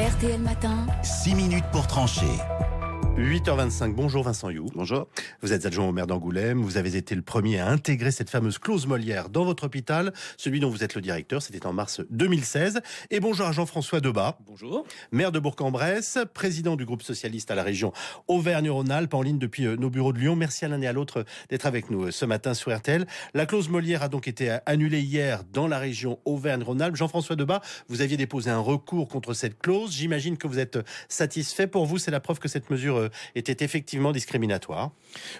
RTL Matin. 6 minutes pour trancher. 8h25, bonjour Vincent You. Bonjour. Vous êtes adjoint au maire d'Angoulême, vous avez été le premier à intégrer cette fameuse clause Molière dans votre hôpital, celui dont vous êtes le directeur, c'était en mars 2016. Et bonjour à Jean-François Debat. Bonjour. Maire de Bourg-en-Bresse, président du groupe socialiste à la région Auvergne-Rhône-Alpes, en ligne depuis nos bureaux de Lyon. Merci à l'un et à l'autre d'être avec nous ce matin sur RTL. La clause Molière a donc été annulée hier dans la région Auvergne-Rhône-Alpes. Jean-François Debat, vous aviez déposé un recours contre cette clause. J'imagine que vous êtes satisfait. Pour vous, c'est la preuve que cette mesure était effectivement discriminatoire.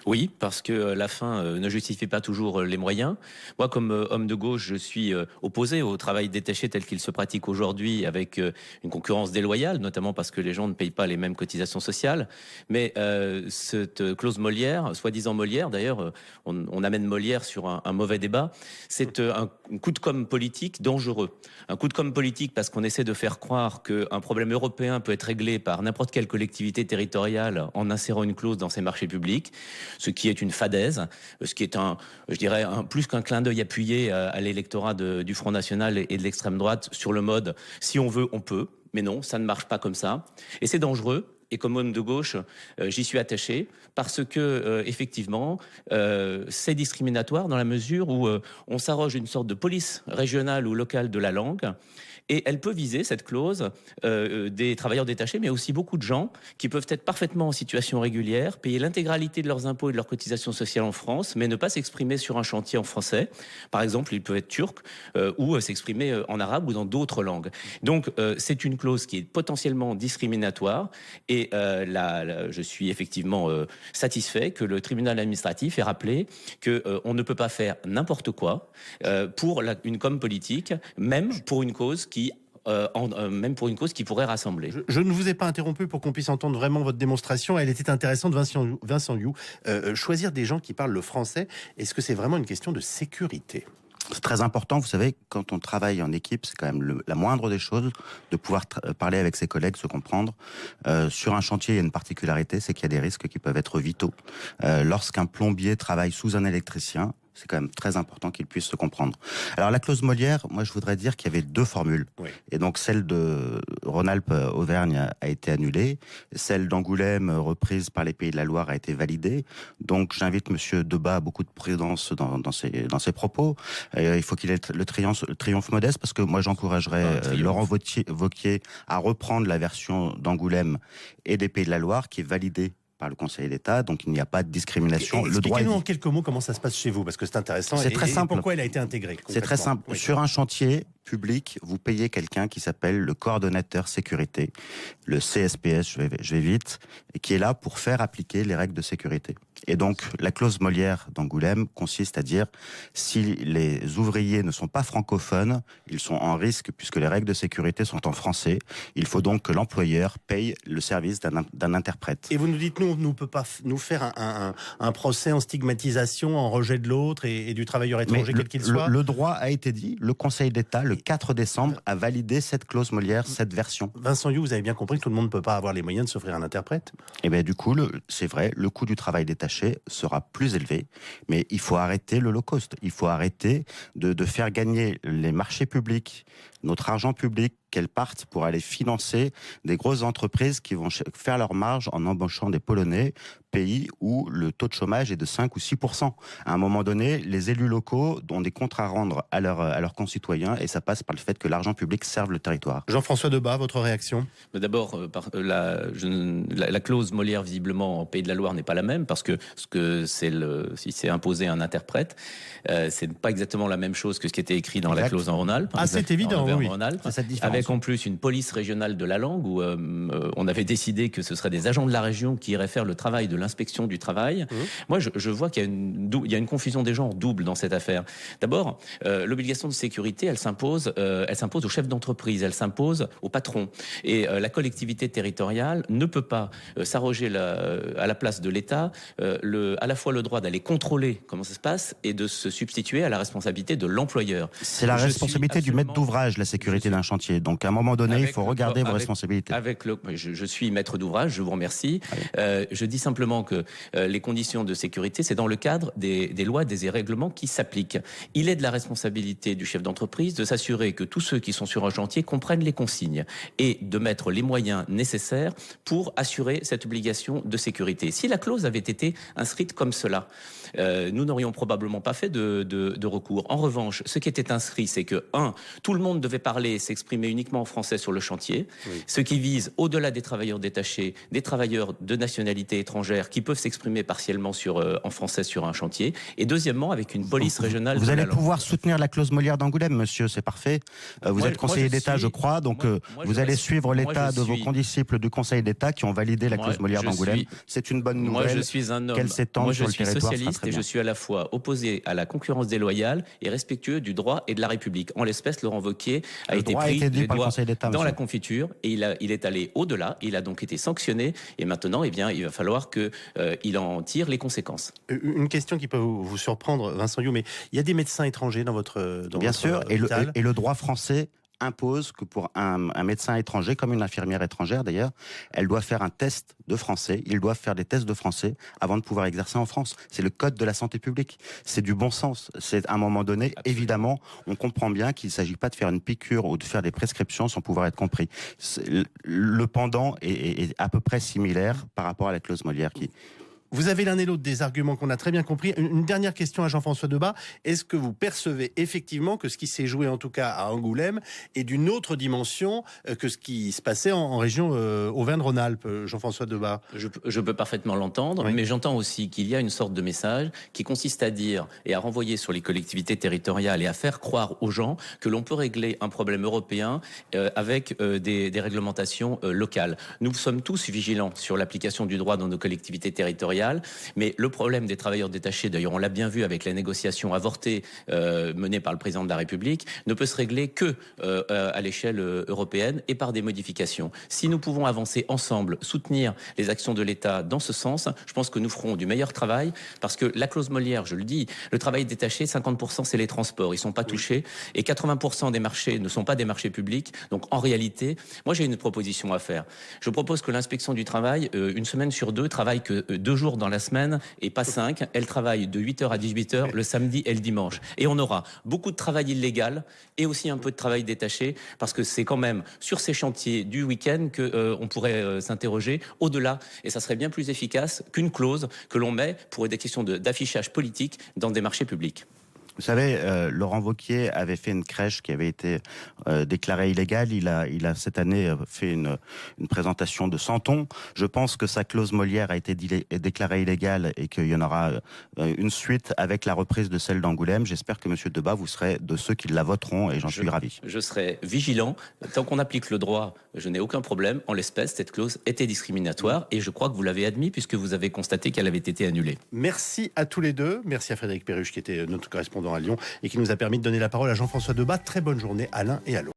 Oui, parce que la fin ne justifie pas toujours les moyens. Moi, comme homme de gauche, je suis opposé au travail détaché tel qu'il se pratique aujourd'hui, avec une concurrence déloyale, notamment parce que les gens ne payent pas les mêmes cotisations sociales. Mais cette clause Molière, soi-disant Molière, d'ailleurs, on amène Molière sur un mauvais débat, c'est un coup de com' politique dangereux. Un coup de com' politique parce qu'on essaie de faire croire qu'un problème européen peut être réglé par n'importe quelle collectivité territoriale en insérant une clause dans ses marchés publics, ce qui est une fadaise, ce qui est plus qu'un clin d'œil appuyé à l'électorat du Front National et de l'extrême droite sur le mode « si on veut, on peut ». Mais non, ça ne marche pas comme ça. Et c'est dangereux. Et comme homme de gauche, j'y suis attaché parce que effectivement, c'est discriminatoire dans la mesure où on s'arroge une sorte de police régionale ou locale de la langue. Et elle peut viser, cette clause, des travailleurs détachés, mais aussi beaucoup de gens qui peuvent être parfaitement en situation régulière, payer l'intégralité de leurs impôts et de leurs cotisations sociales en France, mais ne pas s'exprimer sur un chantier en français. Par exemple, ils peuvent être turcs ou s'exprimer en arabe ou dans d'autres langues. Donc, c'est une clause qui est potentiellement discriminatoire. Et je suis effectivement satisfait que le tribunal administratif ait rappelé qu'on ne peut pas faire n'importe quoi pour une com' politique, même pour une cause qui pourrait rassembler. Je ne vous ai pas interrompu pour qu'on puisse entendre vraiment votre démonstration. Elle était intéressante, Vincent You. Choisir des gens qui parlent le français, est-ce que c'est vraiment une question de sécurité ? C'est très important, vous savez, quand on travaille en équipe, c'est quand même la moindre des choses de pouvoir parler avec ses collègues, se comprendre. Sur un chantier, il y a une particularité, c'est qu'il y a des risques qui peuvent être vitaux. Lorsqu'un plombier travaille sous un électricien, c'est quand même très important qu'ils puissent se comprendre. Alors la clause Molière, moi je voudrais dire qu'il y avait deux formules. Oui. Et donc celle de Rhône-Alpes-Auvergne a été annulée, celle d'Angoulême reprise par les Pays de la Loire a été validée. Donc j'invite Monsieur Debat à beaucoup de prudence dans ses propos. Il faut qu'il ait le triomphe modeste, parce que moi j'encouragerais Laurent Wauquiez à reprendre la version d'Angoulême et des Pays de la Loire qui est validée par le Conseil d'État, donc il n'y a pas de discrimination. Expliquez-nous en quelques mots comment ça se passe chez vous, parce que c'est intéressant. C'est très simple. Pourquoi elle a été intégrée? C'est très simple. Oui. Sur un chantier public, vous payez quelqu'un qui s'appelle le coordonnateur sécurité, le CSPS, je vais vite, et qui est là pour faire appliquer les règles de sécurité. Et donc, la clause Molière d'Angoulême consiste à dire, si les ouvriers ne sont pas francophones, ils sont en risque puisque les règles de sécurité sont en français. Il faut donc que l'employeur paye le service d'un interprète. Et vous nous dites, nous, on ne peut pas nous faire un procès en stigmatisation, en rejet de l'autre et du travailleur étranger, quel qu'il soit. Le droit a été dit, le Conseil d'État, le 4 décembre, a validé cette clause Molière, cette version. Vincent You, vous avez bien compris que tout le monde ne peut pas avoir les moyens de s'offrir un interprète. Et bien du coup, c'est vrai, le coût du travail détaché sera plus élevé, mais il faut arrêter le low cost. Il faut arrêter de faire gagner les marchés publics, notre argent public, qu'elles partent pour aller financer des grosses entreprises qui vont faire leur marge en embauchant des Polonais, pays où le taux de chômage est de 5 ou 6%. À un moment donné, les élus locaux ont des comptes à rendre à leurs concitoyens, et ça passe par le fait que l'argent public serve le territoire. Jean-François Debat, votre réaction? D'abord, la clause Molière, visiblement, en Pays de la Loire n'est pas la même, parce que si c'est imposé un interprète, c'est pas exactement la même chose que ce qui était écrit dans la clause en Rhône-Alpes. Ah, c'est évident, oui. Avec en plus une police régionale de la langue où on avait décidé que ce seraient des agents de la région qui iraient faire le travail de l'inspection du travail. Moi, je vois qu'il y a une confusion des genres double dans cette affaire. D'abord, l'obligation de sécurité, elle s'impose aux chefs d'entreprise, elle s'impose aux patrons. Et la collectivité territoriale ne peut pas s'arroger à la place de l'État à la fois le droit d'aller contrôler comment ça se passe et de se substituer à la responsabilité de l'employeur. C'est la responsabilité du maître d'ouvrage. la sécurité d'un chantier. Donc à un moment donné, il faut regarder vos responsabilités. Je suis maître d'ouvrage, je vous remercie. Je dis simplement que les conditions de sécurité, c'est dans le cadre des lois, des règlements qui s'appliquent. Il est de la responsabilité du chef d'entreprise de s'assurer que tous ceux qui sont sur un chantier comprennent les consignes et de mettre les moyens nécessaires pour assurer cette obligation de sécurité. Si la clause avait été inscrite comme cela, nous n'aurions probablement pas fait de recours. En revanche, ce qui était inscrit, c'est que, tout le monde devait parler et s'exprimer uniquement en français sur le chantier, ce qui vise, au-delà des travailleurs détachés, des travailleurs de nationalité étrangère qui peuvent s'exprimer partiellement en français sur un chantier. Et deuxièmement, avec une police régionale. Vous allez pouvoir soutenir la clause Molière d'Angoulême, monsieur, c'est parfait. Vous êtes conseiller d'État, je crois, donc vous allez suivre l'état de vos condisciples du Conseil d'État qui ont validé la clause Molière d'Angoulême. C'est une bonne nouvelle. Moi, je suis un homme. Qu'elle s'étende sur le territoire, socialiste et je suis à la fois opposé à la concurrence déloyale et respectueux du droit et de la République. En l'espèce, Laurent Wauquiez a été pris les doigts dans la confiture et il est allé au-delà. Il a donc été sanctionné et maintenant, il va falloir qu'il en tire les conséquences. Une question qui peut vous surprendre, Vincent You, mais il y a des médecins étrangers dans votre Bien sûr, et le droit français impose que pour un médecin étranger, comme une infirmière étrangère d'ailleurs, elle doit faire un test de français, ils doivent faire des tests de français avant de pouvoir exercer en France. C'est le code de la santé publique. C'est du bon sens. C'est à un moment donné, évidemment, on comprend bien qu'il ne s'agit pas de faire une piqûre ou de faire des prescriptions sans pouvoir être compris. Le pendant est à peu près similaire par rapport à la clause Molière qui... Vous avez l'un et l'autre des arguments qu'on a très bien compris. Une dernière question à Jean-François Debat. Est-ce que vous percevez effectivement que ce qui s'est joué en tout cas à Angoulême est d'une autre dimension que ce qui se passait en région Auvergne-Rhône-Alpes, Jean-François Debat? Je peux parfaitement l'entendre, mais j'entends aussi qu'il y a une sorte de message qui consiste à dire et à renvoyer sur les collectivités territoriales et à faire croire aux gens que l'on peut régler un problème européen avec des réglementations locales. Nous sommes tous vigilants sur l'application du droit dans nos collectivités territoriales. Mais le problème des travailleurs détachés, d'ailleurs on l'a bien vu avec la négociation avortée menée par le président de la République, ne peut se régler que à l'échelle européenne et par des modifications. Si nous pouvons avancer ensemble, soutenir les actions de l'État dans ce sens, je pense que nous ferons du meilleur travail parce que la clause Molière, je le dis, le travail détaché, 50% c'est les transports, ils ne sont pas touchés et 80% des marchés ne sont pas des marchés publics. Donc en réalité, moi j'ai une proposition à faire. Je propose que l'inspection du travail, une semaine sur deux, travaille que 2 jours dans la semaine et pas 5. Elle travaille de 8h à 18h le samedi et le dimanche. Et on aura beaucoup de travail illégal et aussi un peu de travail détaché parce que c'est quand même sur ces chantiers du week-end qu'on pourrait s'interroger au-delà. Et ça serait bien plus efficace qu'une clause que l'on met pour des questions d'affichage politique dans des marchés publics. Vous savez, Laurent Wauquiez avait fait une crèche qui avait été déclarée illégale. Il a cette année fait une présentation de 100 tons. Je pense que sa clause Molière a été déclarée illégale et qu'il y en aura une suite avec la reprise de celle d'Angoulême. J'espère que Monsieur Debat, vous serez de ceux qui la voteront et j'en suis ravi. Je serai vigilant. Tant qu'on applique le droit, je n'ai aucun problème. En l'espèce, cette clause était discriminatoire et je crois que vous l'avez admis puisque vous avez constaté qu'elle avait été annulée. Merci à tous les deux. Merci à Frédéric Perruche qui était notre correspondant à Lyon et qui nous a permis de donner la parole à Jean-François Debat. Très bonne journée à l'un et à l'autre.